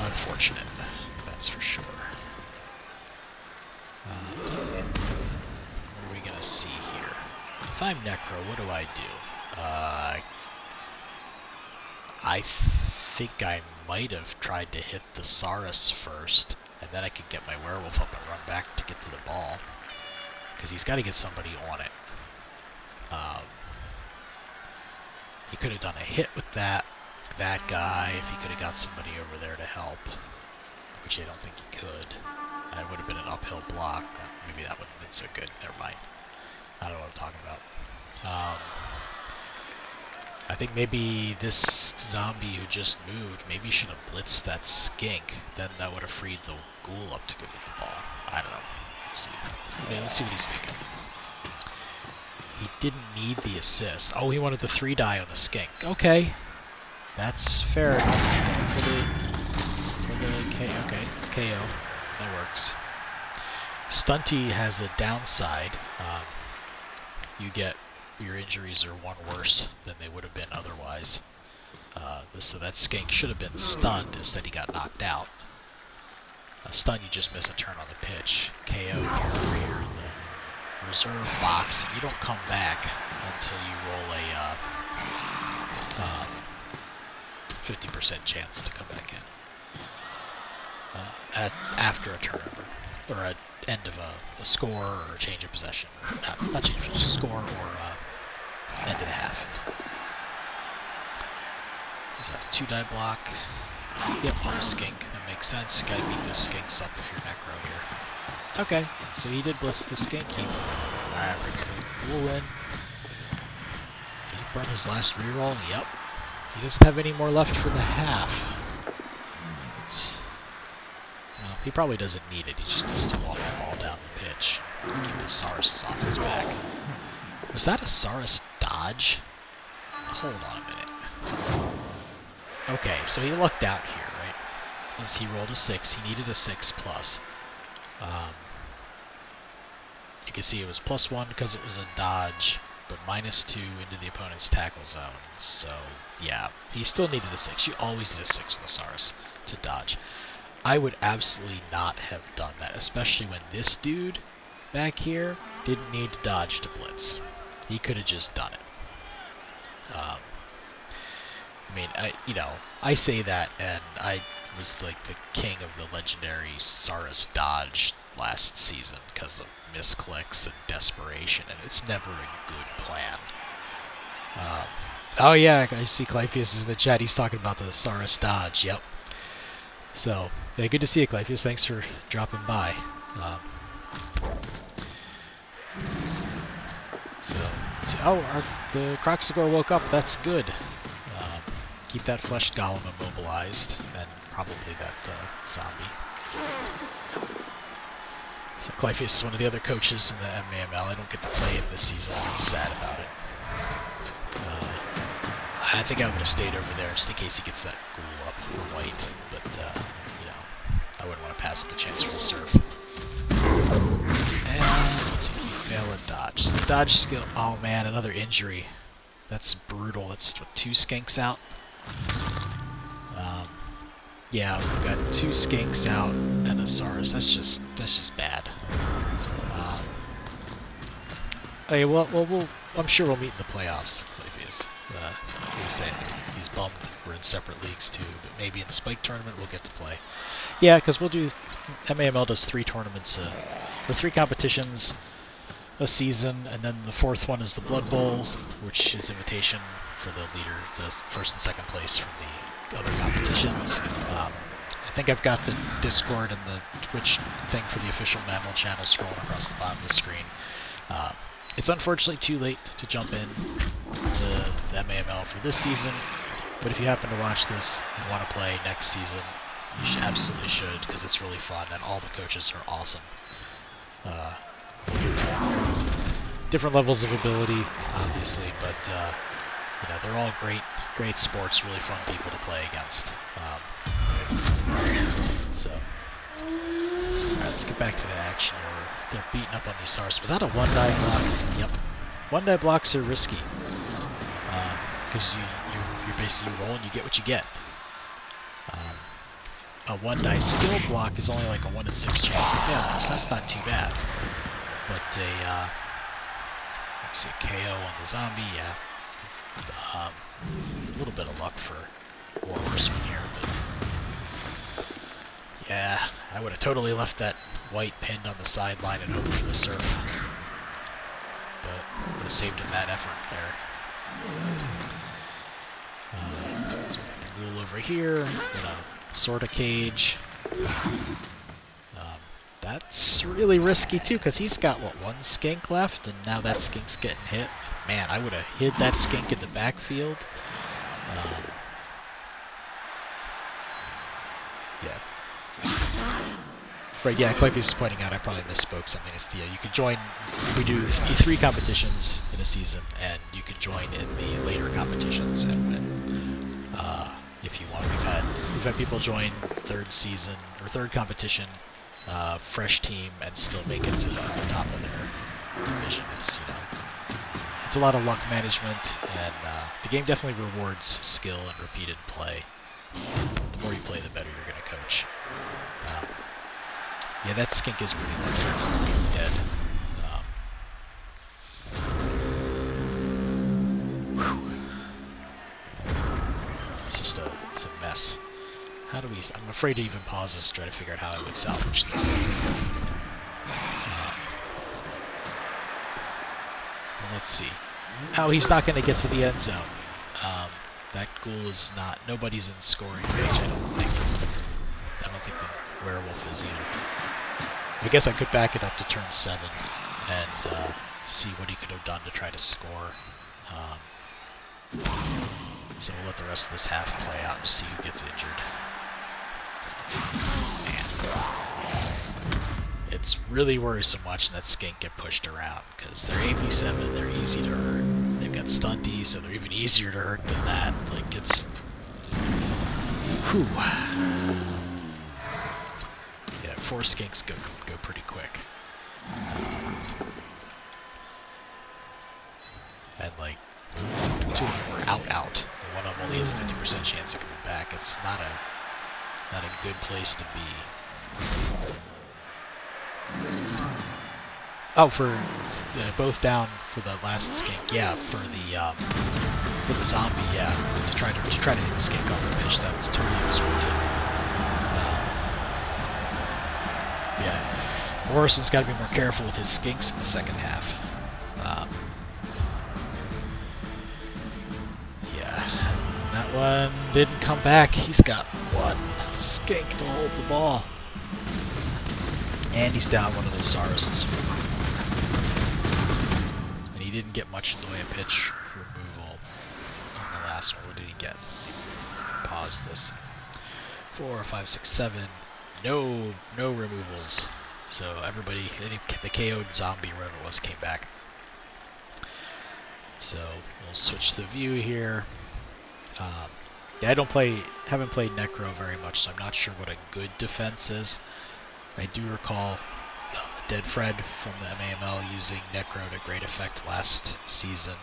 Unfortunate, that's for sure. What are we gonna see here? If I'm Necro, what do I do? I think I might have tried to hit the Saurus first, and then I could get my werewolf up and run back to get to the ball, because he's got to get somebody on it. He could have done a hit with that guy if he could have got somebody over there to help, which I don't think he could. That would have been an uphill block. Maybe that wouldn't have been so good. Never mind. I don't know what I'm talking about. I think maybe this zombie who just moved, maybe should have blitzed that skink. Then that would have freed the ghoul up to go get the ball. I don't know. Let's see. Let's see what he's thinking. He didn't need the assist. Oh, he wanted the 3-die on the skink. Okay. That's fair enough. Going for the KO. Okay, KO. That works. Stunty has a downside. Your injuries are 1 worse than they would have been otherwise. So that skink should have been stunned. Instead, he got knocked out. Stun, you just miss a turn on the pitch. KO here, in the reserve box. You don't come back until you roll a 50% chance to come back in. After a turnover, or at end of a score, or a change of possession. Not change of possession, score, or end of the half. Is that a 2-die block? Yep, on a skink. That makes sense. You gotta beat those skinks up if you're Necro here. Okay, so he did blitz the skink. He brings the ghoul in. Did he burn his last reroll? Yep. He doesn't have any more left for the half. Well, he probably doesn't need it. He just needs to walk the ball down the pitch. Keep the Saurus off his back. Was that a Saurus dodge? Hold on a minute. Okay, so he lucked out here, right? As he rolled a 6, he needed a 6+. You can see it was +1 because it was a dodge, but -2 into the opponent's tackle zone. So, yeah, he still needed a 6. You always need a 6 with a Saurus to dodge. I would absolutely not have done that, especially when this dude back here didn't need to dodge to blitz. He could have just done it. I mean, I say that, and I was like the king of the legendary Saurus dodge last season because of misclicks and desperation, and it's never a good plan. Oh yeah, I see Clypheus is in the chat. He's talking about the Saurus dodge. Yep. So, yeah, good to see you, Clypheus. Thanks for dropping by. So, let's see. Oh, the Croxagore woke up. That's good. Keep that fleshed golem immobilized, and probably that zombie. So Clypheus is one of the other coaches in the MAML. I don't get to play him this season. I'm sad about it. I think I would have stayed over there just in case he gets that ghoul up for white, but you know, I wouldn't want to pass up the chance for the surf. And let's see, you fail a dodge. So the dodge skill. Oh man, another injury. That's brutal. That's what, 2 skinks out. Yeah, we've got 2 skinks out and a SARS. That's just bad. Okay, well, I'm sure we'll meet in the playoffs, Clypheus. He was saying he's bummed we're in separate leagues too, but maybe in the Spike tournament we'll get to play. Yeah, because we'll do. MAML does 3 tournaments, or 3 competitions a season, and then the 4th one is the Blood Bowl, which is invitation for the leader, the 1st and 2nd place from the other competitions. I think I've got the Discord and the Twitch thing for the official MAML channel scrolling across the bottom of the screen. It's unfortunately too late to jump in to the MAML for this season, but if you happen to watch this and want to play next season, you absolutely should, because it's really fun and all the coaches are awesome. Different levels of ability, obviously, but you know, they're all great sports, really fun people to play against. So, alright, let's get back to the action. They're beating up on these SARS. Was that a 1-die block? Yep. 1-die blocks are risky, because you basically roll and you get what you get. A 1-die skill block is only like a 1 in 6 chance of failing, so that's not too bad. But let's see, a KO on the zombie, yeah. A little bit of luck for War Horseman here, but yeah, I would have totally left that white pinned on the sideline and hoped for the surf. But would have saved him that effort there. So we got the ghoul over here, sort of cage. That's really risky too, because he's got, what, 1 skink left, and now that skink's getting hit. Man, I would have hid that skink in the backfield. Yeah. Right, yeah, Clypheus is pointing out, I probably misspoke something. It's you can join, we do 3 competitions in a season, and you can join in the later competitions and win. If you want. We've had people join 3rd season, or 3rd competition, fresh team, and still make it to the top of their division. It's, it's a lot of luck management, and the game definitely rewards skill and repeated play. The more you play, the better you're going to coach. Yeah, that skink is pretty lucky. It's not dead. It's just it's a mess. How do we... I'm afraid to even pause this to try to figure out how I would salvage this. Let's see. Oh, he's not going to get to the end zone. That ghoul is not... Nobody's in scoring range, I don't think. I don't think the werewolf is either. I guess I could back it up to turn 7 and see what he could have done to try to score. So we'll let the rest of this half play out and see who gets injured. Man. It's really worrisome watching that skink get pushed around, because they're AP7, they're easy to hurt. They've got stunty, so they're even easier to hurt than that. Like, it's... Whew. Yeah, 4 skinks go pretty quick. And, like, 2 of them are out. One of them only has a 50% chance of coming back. It's not a good place to be. Oh, for both down for the last skink. Yeah, for the zombie. Yeah, to try to hit the skink off the pitch. That was totally worth it. Yeah, Morrison's got to be more careful with his skinks in the second half. That one didn't come back. He's got 1 skink to hold the ball. And he's down one of those Sauruses. And he didn't get much in the way of pitch removal on the last one. What did he get? Pause this. 4, 5, 6, 7. No removals. So everybody, the KO'd zombie, wherever it was, came back. So we'll switch the view here. Yeah, haven't played Necro very much, so I'm not sure what a good defense is. I do recall Dead Fred from the MAML using Necro to great effect last season,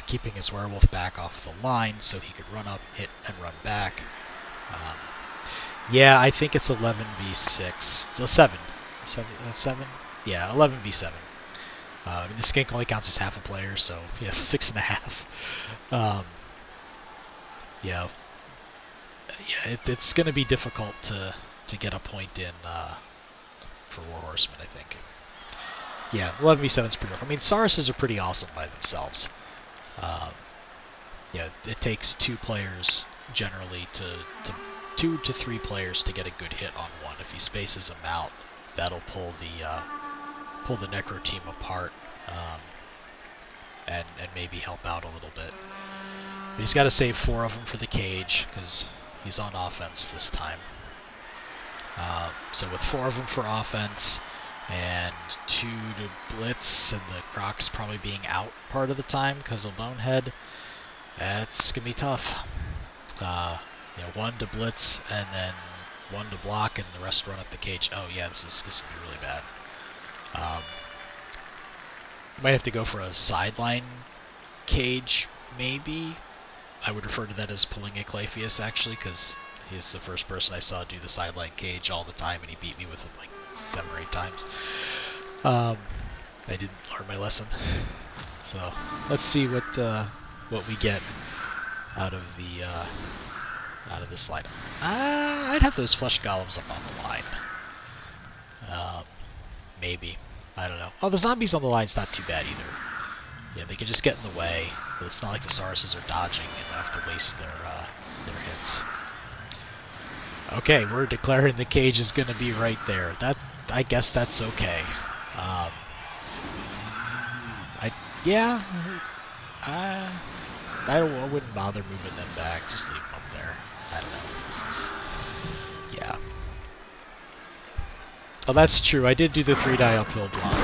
keeping his werewolf back off the line so he could run up, hit, and run back. Yeah, I think it's 11v6. It's 7. 7? Yeah, 11v7. The skink only counts as half a player, so yeah, 6.5. It's going to be difficult to get a point in for War Horsemen, I think. Yeah, 11v7 is pretty rough. I mean, Sauruses are pretty awesome by themselves. Yeah, it takes 2 players generally to 2 to 3 players to get a good hit on one. If he spaces them out, that'll pull the Necro team apart and maybe help out a little bit. But he's got to save 4 of them for the cage because he's on offense this time. So with 4 of them for offense and 2 to blitz, and the Crocs probably being out part of the time because of Bonehead, that's gonna be tough. 1 to blitz and then 1 to block, and the rest run up the cage. Oh yeah, this is gonna be really bad. You might have to go for a sideline cage, maybe. I would refer to that as pulling a Claypheus, actually, because he's the first person I saw do the sideline cage all the time, and he beat me with it like 7 or 8 times. I didn't learn my lesson. So let's see what we get out of this lineup. I'd have those flesh golems up on the line. Maybe. I don't know. Oh, the zombies on the line's not too bad either. Yeah, they can just get in the way, but it's not like the Sauruses are dodging and have to waste their hits. Okay, we're declaring the cage is going to be right there. I guess that's okay. I wouldn't bother moving them back. Just leave them up there. I don't know. Yeah. Oh, that's true. I did do the 3-die uphill block.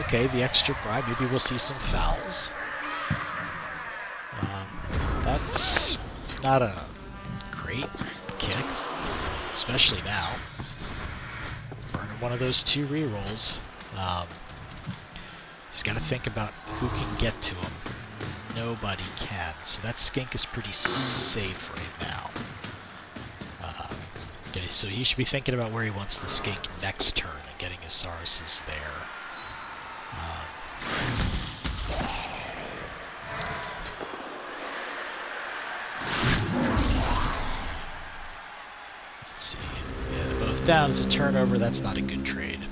Okay, the extra bribe. Maybe we'll see some fouls. That's not a great kick, especially now. Burning one of those 2 rerolls. He's got to think about who can get to him. Nobody can, so that skink is pretty safe right now. So he should be thinking about where he wants the skink next turn and getting his Sauruses there. Let's see. Yeah, they're both down as a turnover. That's not a good trade.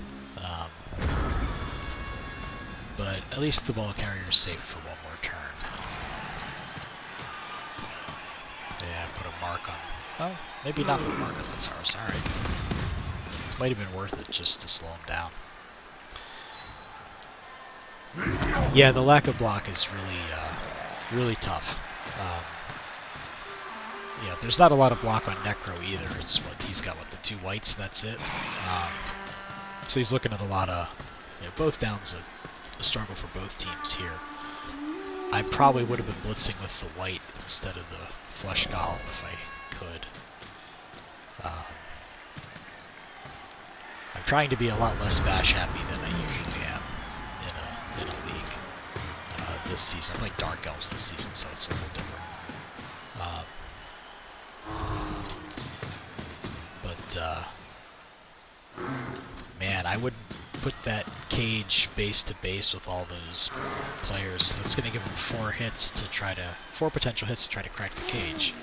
But at least the ball carrier is safe for 1 more turn. Yeah, put a mark on. Oh, maybe not put a mark on that Saurus. All right. Might have been worth it just to slow him down. Yeah, the lack of block is really tough. Yeah, there's not a lot of block on Necro either. It's he's got the 2 whites. That's it. So he's looking at a lot of both downs. A struggle for both teams here. I probably would have been blitzing with the white instead of the flesh golem if I could. I'm trying to be a lot less bash happy than I usually am in a league this season. I'm playing Dark Elves this season, so it's a little different. Man, I wouldn't put that cage base to base with all those players. That's going to give them 4 potential hits to try to crack the cage.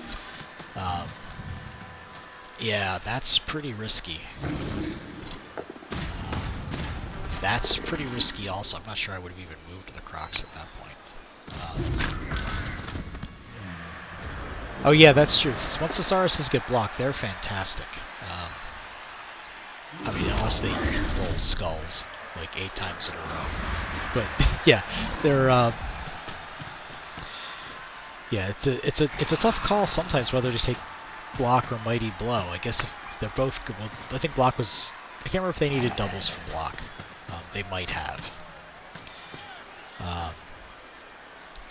Yeah, that's pretty risky. That's pretty risky also. I'm not sure I would have even moved the Crocs at that point. Oh yeah, that's true. Once the Sauruses get blocked, they're fantastic. I mean, unless they roll skulls, like 8 times in a row. But yeah, they're yeah, it's a tough call sometimes whether to take block or mighty blow. I guess if they're both good. Well, I think block was. I can't remember if they needed doubles for block. They might have.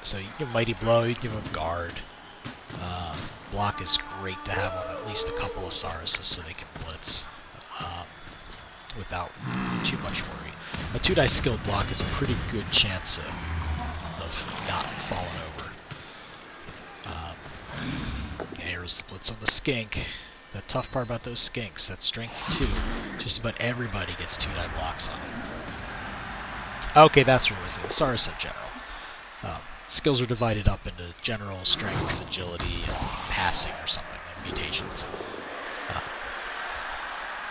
So you give mighty blow, you give him guard. Block is great to have on at least a couple of Sauruses so they can blitz without too much worry. A 2-die skill block is a pretty good chance of not falling over. Here's the blitz on the skink. The tough part about those skinks, that's strength 2. Just about everybody gets 2-die blocks on them. Okay, that's what it was. The Saurus in general. Skills are divided up into general, strength, agility, and passing or something, and mutations.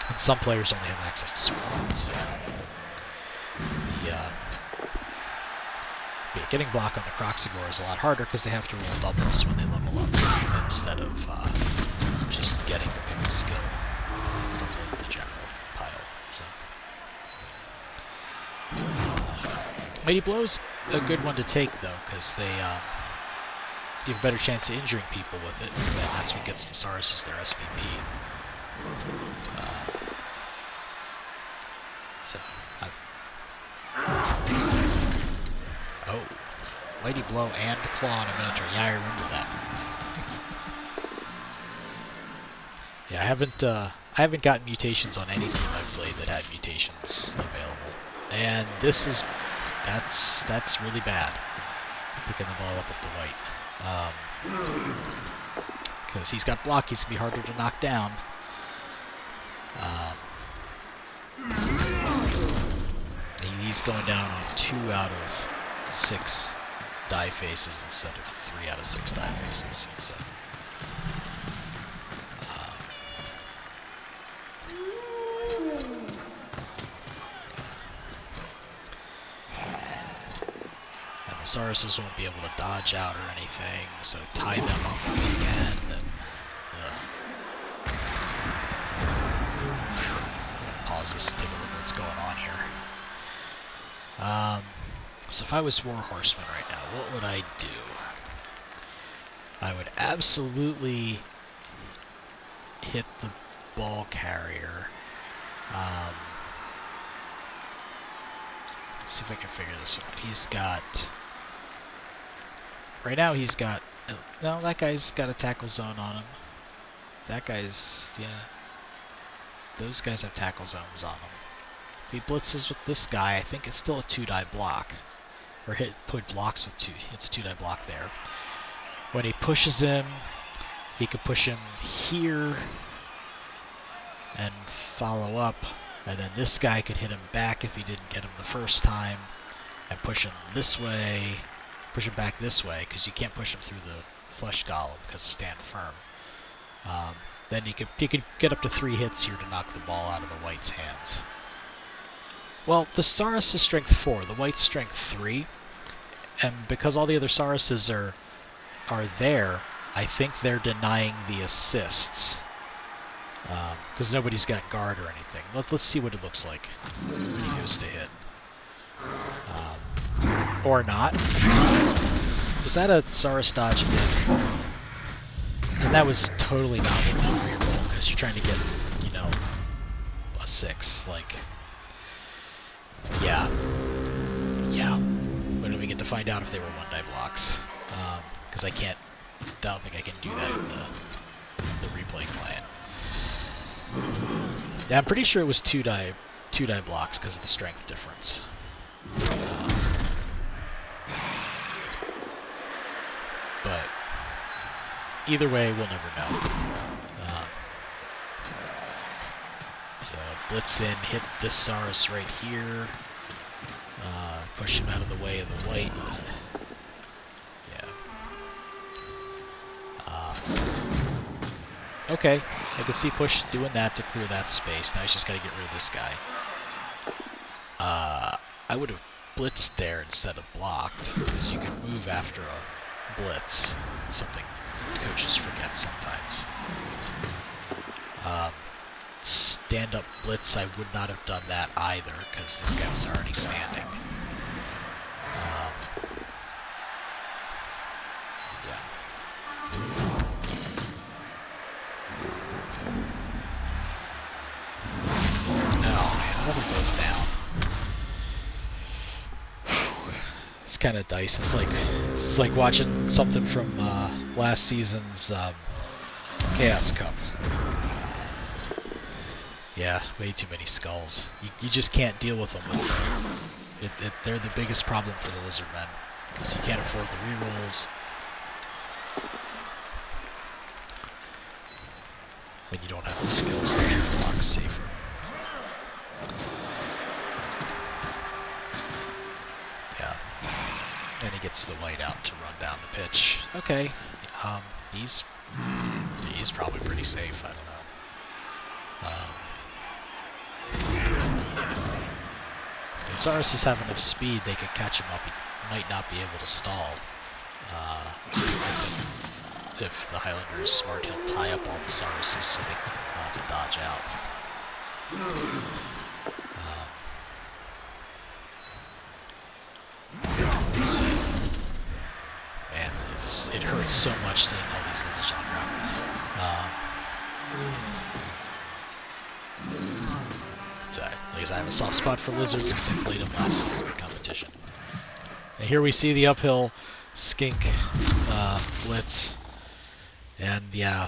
And some players only have access to certain ones. Getting block on the Croxigore is a lot harder because they have to roll doubles when they level up instead of just getting to pick a skill from the general pile. So, Mighty Blow's a good one to take though, because they you have a better chance of injuring people with it, and that's what gets the Sauruses their SPP. Oh, Mighty Blow and Claw on a Minotaur. Yeah, I remember that. Yeah, I haven't gotten mutations on any team I've played that had mutations available, and that's really bad. Picking the ball up at the white, because he's got block, he's gonna be harder to knock down. He's going down on 2 out of 6 die faces instead of 3 out of 6 die faces. So, and the Sauruses won't be able to dodge out or anything, so tie them up if you can. And, pause this to take a look at what's going on here. So if I was War Horseman right now, what would I do? I would absolutely hit the ball carrier. Let's see if I can figure this out. He's got... Right now he's got... No, that guy's got a tackle zone on him. That guy's... Yeah. Those guys have tackle zones on them. If he blitzes with this guy, I think it's still a 2-die block. Or put blocks with 2. It's a 2-die block there. When he pushes him, he could push him here and follow up. And then this guy could hit him back if he didn't get him the first time. And push him this way. Push him back this way, because you can't push him through the flesh golem because of stand firm. Then he could get up to 3 hits here to knock the ball out of the white's hands. Well, the Saurus is strength 4, the white's strength 3, and because all the other Sauruses are there, I think they're denying the assists, because nobody's got guard or anything. Let's see what it looks like when he goes to hit. Or not. Was that a Saurus dodge again? And that was totally not worth the reroll, because you're trying to get, a 6, like... Yeah. When do we get to find out if they were 1-die blocks? Because I don't think I can do that in the replay client. Yeah, I'm pretty sure it was 2-die blocks because of the strength difference. But either way, we'll never know. So blitz in, hit this Saurus right here, push him out of the way of the white. Yeah. Okay, I can see push doing that to clear that space. Now he's just got to get rid of this guy. I would have blitzed there instead of blocked, because you can move after a blitz. It's something coaches forget sometimes. stand-up blitz, I would not have done that either, because this guy was already standing. Both down. It's kind of dice. It's like watching something from last season's Chaos Cup. Yeah, way too many skulls. You just can't deal with them. They're the biggest problem for the lizard men because you can't afford the rerolls. And you don't have the skills to make your blocks safer. And he gets the white out to run down the pitch. Okay, he's probably pretty safe. I don't know. If Saurus have enough speed, they could catch him up. He might not be able to stall. Except if the Highlander is smart, he'll tie up all the Sauruses so they will have to dodge out. Let's see. Man, it hurts so much seeing all these lizards on the ground. I have a soft spot for lizards because I played them last competition. And here we see the uphill skink blitz, and yeah,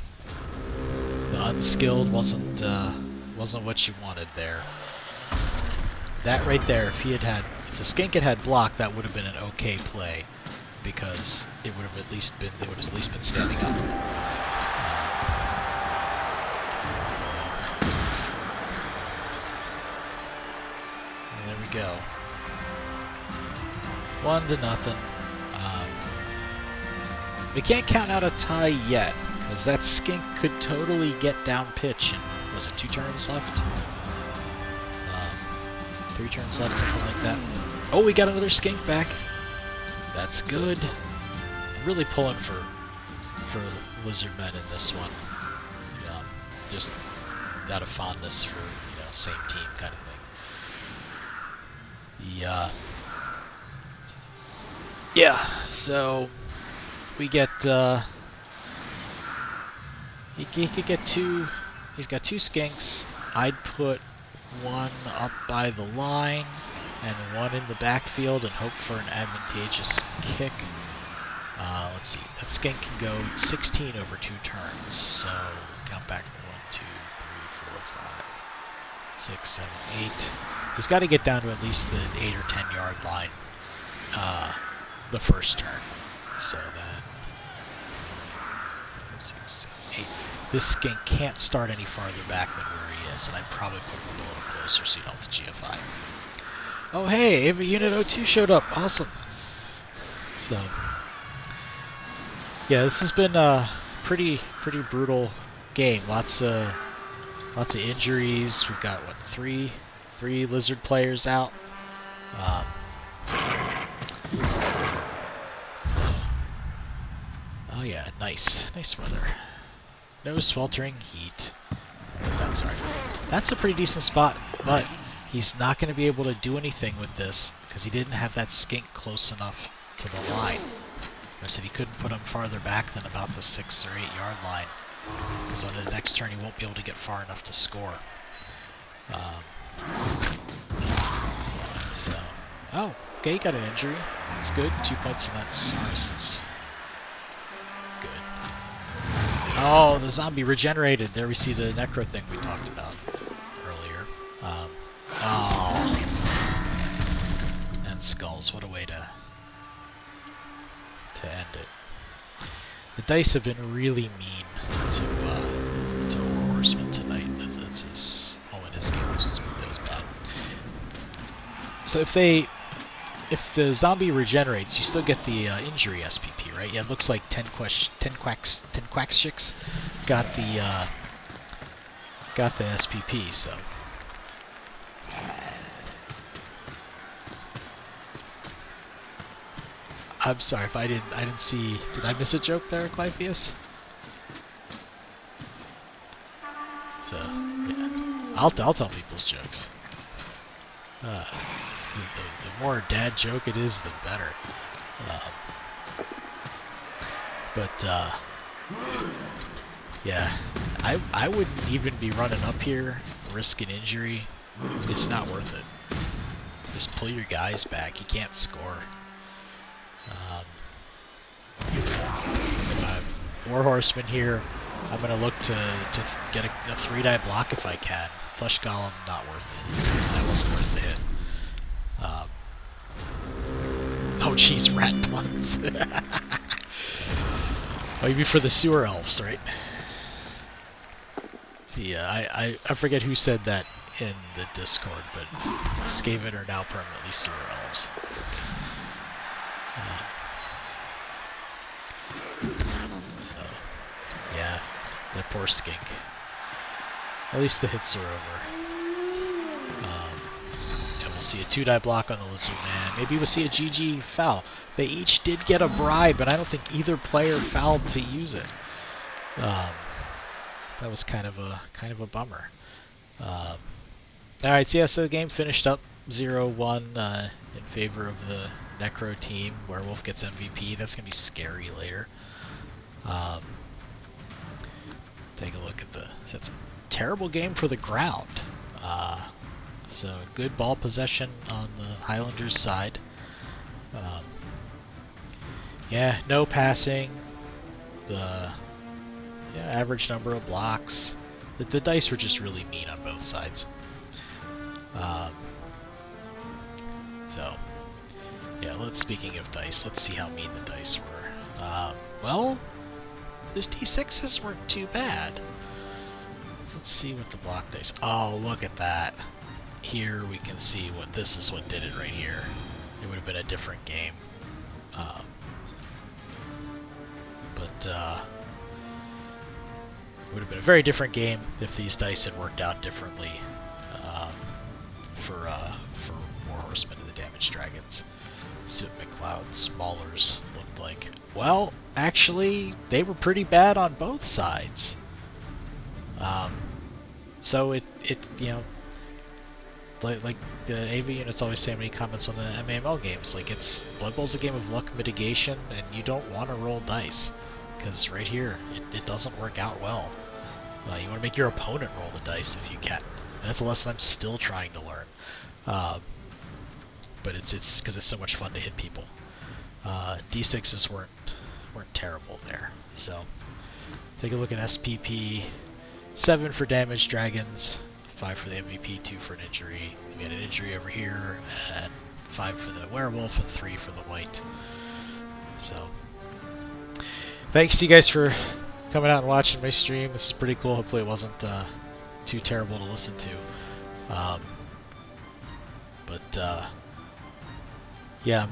the unskilled wasn't what you wanted there. That right there, if the skink had blocked, that would have been an okay play, because it would have at least been standing up. And there we go. 1-0. We can't count out a tie yet, because that skink could totally get down pitch. And was it 2 turns left? 3 turns left, something like that. Oh, we got another skink back. That's good. Really pulling for lizard men in this one. Just out of fondness for same team kind of thing. Yeah. So we get he could get 2. He's got 2 skinks. I'd put 1 up by the line and 1 in the backfield and hope for an advantageous kick. Let's see, that skink can go 16 over 2 turns, so count back 1, 2, 3, 4, 5, 6, 7, 8. He's got to get down to at least the 8 or 10 yard line the first turn. So then 5, 6, 7, 8. This skink can't start any farther back than where he is, and I'd probably put him a little closer so you don't have to GFI. Oh hey, Ava Unit 02 showed up. Awesome. So yeah, this has been a pretty brutal game. Lots of injuries. We've got what, three lizard players out. Oh yeah, nice weather. No sweltering heat. That's a pretty decent spot, but he's not going to be able to do anything with this because he didn't have that skink close enough to the line. I said he couldn't put him farther back than about the 6 or 8 yard line because on his next turn he won't be able to get far enough to score. Oh, okay, he got an injury. That's good. 2 points on that Saurus. Good. Oh, the zombie regenerated. There we see the necro thing we talked about earlier. And skulls. What a way to end it. The dice have been really mean to Horseman tonight. That's his his game. That was bad. So if the zombie regenerates, you still get the injury SPP, right? Yeah, it looks like 10 Quacks got the SPP. So I'm sorry if I didn't see. Did I miss a joke there, Clypheus? So yeah, I'll tell people's jokes. The more dad joke it is, the better. Yeah, I wouldn't even be running up here, risk an injury. It's not worth it. Just pull your guys back. You can't score. War Horseman here. I'm gonna look to get a 3-die block if I can. Flesh Golem, not worth. That wasn't worth the hit. Oh jeez, rat puns. Oh, you mean for the sewer elves, right? I forget who said that in the Discord, but Skaven are now permanently sewer elves for me. So, yeah, that poor skink. At least the hits are over. And we'll see a 2-die block on the Lizard Man. Maybe we'll see a GG foul. They each did get a bribe, but I don't think either player fouled to use it. That was kind of a bummer. Alright, so yeah, so the game finished up 0-1 in favor of the Necro team. Werewolf gets MVP. That's going to be scary later. Take a look at that's a terrible game for the ground. So good ball possession on the Highlanders side. Yeah, no passing. The average number of blocks. The dice were just really mean on both sides. So, yeah, speaking of dice, let's see how mean the dice were. Well, these D6s weren't too bad. Let's see what the block dice... Oh, look at that. Here we can see this is what did it right here. It would have been a different game. It would have been a very different game if these dice had worked out differently for War Horsemen and the Damaged Dragons. Let's see what MacLeod's Maulers looked like. Well, actually, they were pretty bad on both sides. So it like the AV units always say when he comments on the MAML games, like Blood Bowl's a game of luck mitigation, and you don't want to roll dice. Because right here, it doesn't work out well. You want to make your opponent roll the dice if you can. And that's a lesson I'm still trying to learn. But it's because it's so much fun to hit people. D6s weren't terrible there. So take a look at SPP. 7 for Damaged Dragons, 5 for the MVP, 2 for an injury. We had an injury over here, and 5 for the Werewolf, and 3 for the White. So thanks to you guys for coming out and watching my stream. This is pretty cool. Hopefully it wasn't too terrible to listen to. Yeah,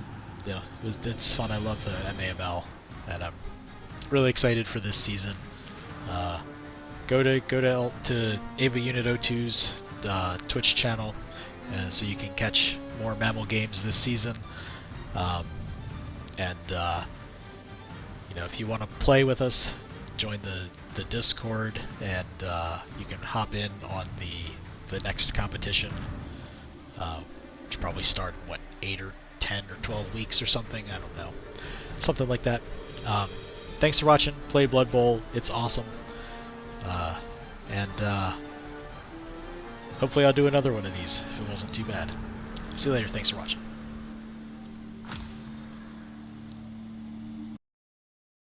it's fun. I love the MAML, and I'm really excited for this season. Go to Ava Unit 02's Twitch channel, so you can catch more Mammal games this season. If you want to play with us, join the Discord, and you can hop in on the next competition, which probably start in 8 or 10 or 12 weeks or something. I don't know, something like that. Thanks for watching. Play Blood Bowl. It's awesome. Hopefully I'll do another one of these if it wasn't too bad. See you later. Thanks for watching.